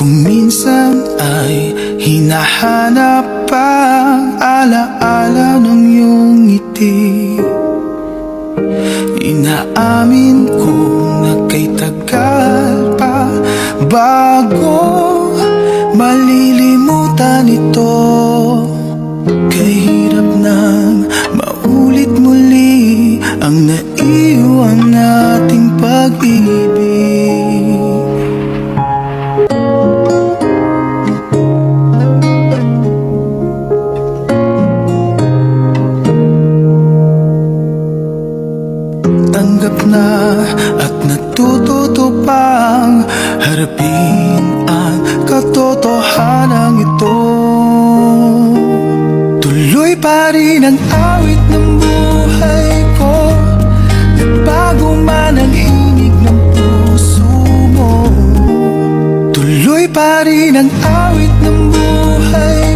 Kung minsan ay hinahanap ang alaala ng iyong ngiti, inaamin kong nagkay tagal pa bago malilimutan ito. Kay hirap nang maulit muli ang naiwan nating pag-ibig. Tanggap na at natututo pang harapin ang katotohanan ito. Tuloy pa rin ang awit ng buhay ko, nagbago man ang himig ng puso mo. Tuloy pa rin ang awit ng buhay